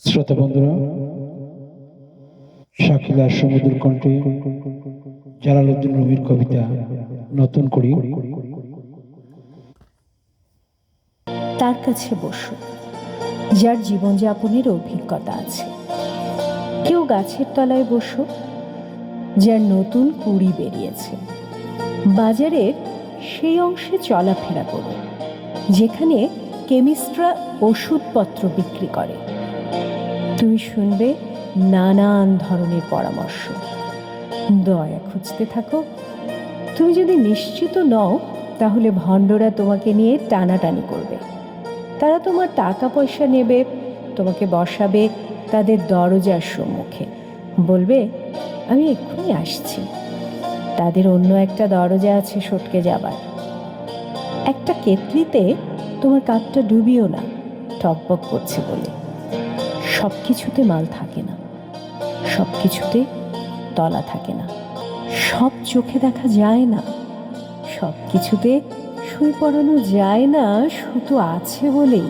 শ্রোতা বন্ধুরা, শাকিলার সমুদ্র কণ্ঠে জালালউদ্দিন রুমির কবিতা নতুন করি। তার কাছে বসো, যার জীবনযাপনের অভিজ্ঞতা আছে। কেউ গাছের তলায় বসো, যার নতুন কুড়ি বেরিয়েছে। বাজারের সেই অংশে চলাফেরা করো যেখানে কেমিস্টরা ওষুধপত্র বিক্রি করে। তুমি শুনবে নানান ধরনের পরামর্শ। দয়া খুঁজতে থাকো। তুমি যদি নিশ্চিত নও, তাহলে ভণ্ডরা তোমাকে নিয়ে টানাটানি করবে। তারা তোমার টাকা পয়সা নেবে, তোমাকে বসাবে তাদের দরজার সম্মুখে, বলবে আমি এক্ষুনি আসছি। তাদের অন্য একটা দরজা আছে সটকে যাবার। একটা কেতলিতে তোমার কাপটা ডুবিও না, টকবক করছে বলে। সব কিছুতে মাল থাকে না, সব কিছুতে তলা থাকে না, সব চোখে দেখা যায় না, সব কিছুতে সুই পড়ানো যায় না, শুধু আছে বলেই।